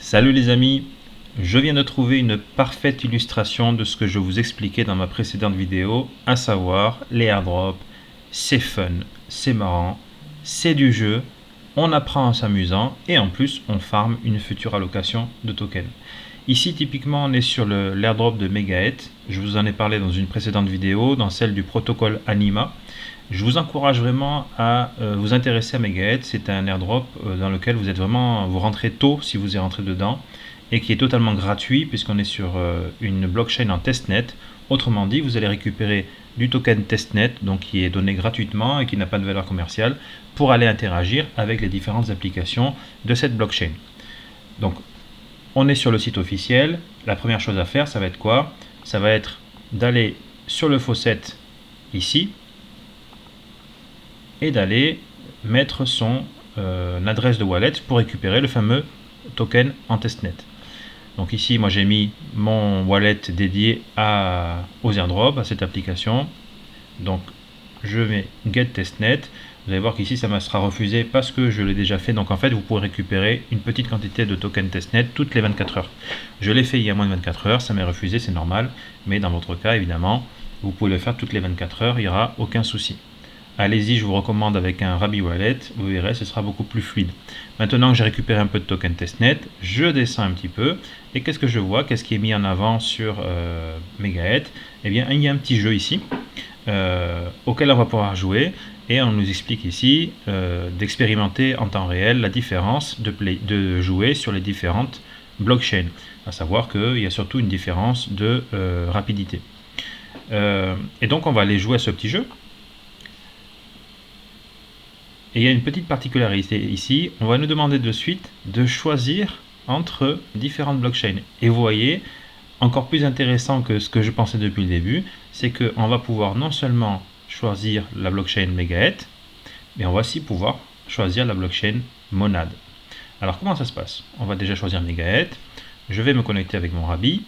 Salut les amis, je viens de trouver une parfaite illustration de ce que je vous expliquais dans ma précédente vidéo, à savoir les airdrops. C'est fun, c'est marrant, c'est du jeu, on apprend en s'amusant et en plus on farm une future allocation de tokens. Ici typiquement on est sur l'airdrop de Megaeth, je vous en ai parlé dans une précédente vidéo, dans celle du protocole Anima. Je vous encourage vraiment à vous intéresser à Megaeth. C'est un airdrop dans lequel vous rentrez tôt si vous y rentrez dedans et qui est totalement gratuit puisqu'on est sur une blockchain en testnet. Autrement dit, vous allez récupérer du token testnet, donc qui est donné gratuitement et qui n'a pas de valeur commerciale, pour aller interagir avec les différentes applications de cette blockchain. Donc, on est sur le site officiel. La première chose à faire, ça va être quoi? Ça va être d'aller sur le faucet ici et d'aller mettre son adresse de wallet pour récupérer le fameux token en testnet. Donc ici, moi j'ai mis mon wallet dédié aux airdrops, à cette application. Donc je mets get testnet. Vous allez voir qu'ici ça me sera refusé parce que je l'ai déjà fait. Donc en fait, vous pourrez récupérer une petite quantité de token testnet toutes les 24 heures. Je l'ai fait il y a moins de 24 heures, ça m'est refusé, c'est normal. Mais dans votre cas, évidemment, vous pouvez le faire toutes les 24 heures, il n'y aura aucun souci. Allez-y, je vous recommande avec un Rabby Wallet, vous verrez, ce sera beaucoup plus fluide. Maintenant que j'ai récupéré un peu de token testnet, je descends un petit peu, et qu'est-ce que je vois? Qu'est-ce qui est mis en avant sur Megaeth? Eh bien, il y a un petit jeu ici, auquel on va pouvoir jouer, et on nous explique ici d'expérimenter en temps réel la différence de jouer sur les différentes blockchains, à savoir qu'il y a surtout une différence de rapidité. Et donc on va aller jouer à ce petit jeu. Et il y a une petite particularité ici, on va nous demander de suite de choisir entre différentes blockchains. Et vous voyez, encore plus intéressant que ce que je pensais depuis le début, c'est qu'on va pouvoir non seulement choisir la blockchain Megaeth, mais on va aussi pouvoir choisir la blockchain Monad. Alors comment ça se passe? On va déjà choisir Megaeth, je vais me connecter avec mon Rabby.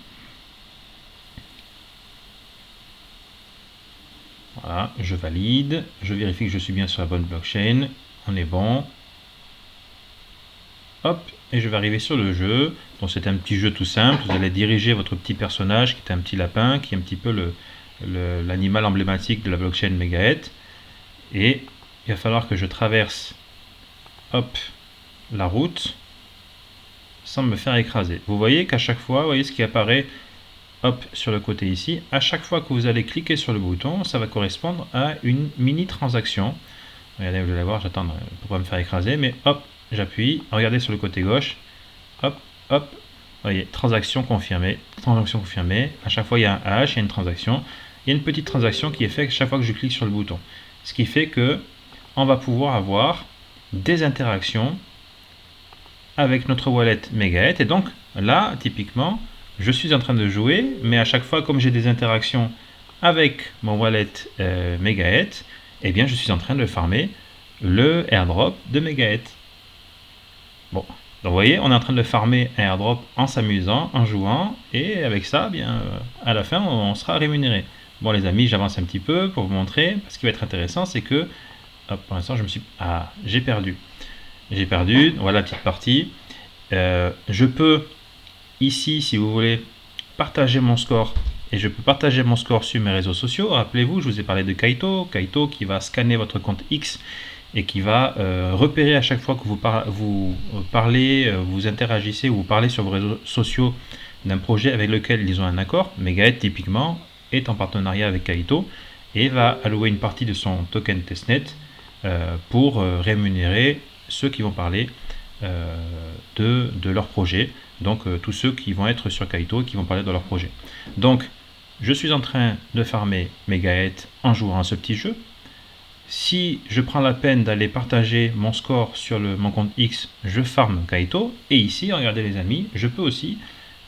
Voilà, je valide, je vérifie que je suis bien sur la bonne blockchain, on est bon. Hop, et je vais arriver sur le jeu. Donc c'est un petit jeu tout simple, vous allez diriger votre petit personnage qui est un petit lapin, qui est un petit peu l'animal emblématique de la blockchain Megaeth. Et il va falloir que je traverse hop, la route sans me faire écraser. Vous voyez qu'à chaque fois, vous voyez ce qui apparaît hop, sur le côté ici, à chaque fois que vous allez cliquer sur le bouton, ça va correspondre à une mini transaction. Regardez, vous allez voir, j'attends pour pas me faire écraser, mais hop, j'appuie, regardez sur le côté gauche, hop, hop, vous voyez, transaction confirmée, à chaque fois il y a un hash, il y a une transaction, il y a une petite transaction qui est faite chaque fois que je clique sur le bouton. Ce qui fait que on va pouvoir avoir des interactions avec notre wallet Megaeth, et donc là, typiquement, je suis en train de jouer, mais à chaque fois, comme j'ai des interactions avec mon wallet Megaeth, eh bien, je suis en train de farmer le airdrop de Megaeth. Bon, donc vous voyez, on est en train de farmer un airdrop en s'amusant, en jouant, et avec ça, bien, à la fin, on sera rémunéré. Bon, les amis, j'avance un petit peu pour vous montrer. Ce qui va être intéressant, c'est que, hop, pour l'instant, j'ai perdu. J'ai perdu, voilà la petite partie. Je peux ici, si vous voulez, partager mon score, et je peux partager mon score sur mes réseaux sociaux. Rappelez-vous, je vous ai parlé de Kaito qui va scanner votre compte X et qui va repérer à chaque fois que vous parlez, vous interagissez ou vous parlez sur vos réseaux sociaux d'un projet avec lequel ils ont un accord. Megaeth, typiquement, est en partenariat avec Kaito et va allouer une partie de son token testnet pour rémunérer ceux qui vont parler de leur projet, donc tous ceux qui vont être sur Kaito et qui vont parler de leur projet. Donc je suis en train de farmer Megaeth en jouant à ce petit jeu. Si je prends la peine d'aller partager mon score sur mon compte X, je farme Kaito, et ici, regardez les amis, je peux aussi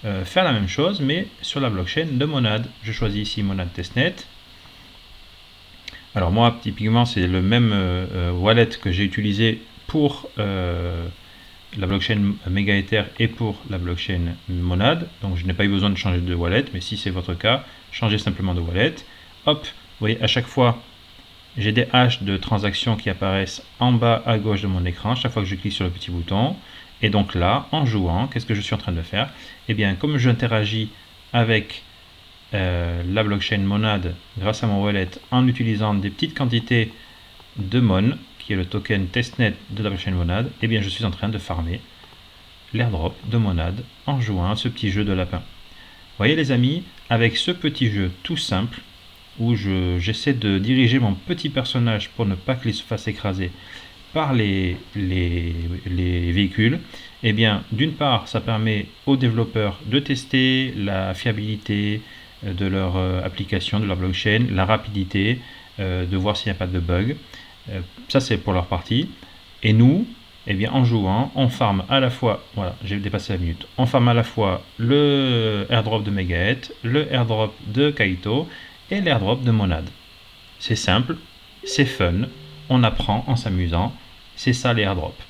faire la même chose, mais sur la blockchain de Monad. Je choisis ici Monad Testnet. Alors moi, typiquement, c'est le même wallet que j'ai utilisé pour la blockchain Megaether et pour la blockchain Monad. Donc je n'ai pas eu besoin de changer de wallet, mais si c'est votre cas, changez simplement de wallet. Hop, vous voyez, à chaque fois, j'ai des hashes de transactions qui apparaissent en bas à gauche de mon écran, chaque fois que je clique sur le petit bouton. Et donc là, en jouant, qu'est-ce que je suis en train de faire? Eh bien, comme j'interagis avec la blockchain Monad grâce à mon wallet en utilisant des petites quantités de MON, qui est le token testnet de la blockchain Monad, eh bien, je suis en train de farmer l'airdrop de Monad en jouant à ce petit jeu de lapin. Vous voyez les amis, avec ce petit jeu tout simple, où j'essaie de diriger mon petit personnage pour ne pas qu'il se fasse écraser par les véhicules, eh bien, d'une part, ça permet aux développeurs de tester la fiabilité de leur application, de leur blockchain, la rapidité, de voir s'il n'y a pas de bug. Ça, c'est pour leur partie. Et nous, eh bien, en jouant, on farm à la fois, voilà, j'ai dépassé la minute, on farm à la fois le airdrop de Megahet, le airdrop de Kaito et l'airdrop de Monad. C'est simple, c'est fun, on apprend en s'amusant, c'est ça les airdrops.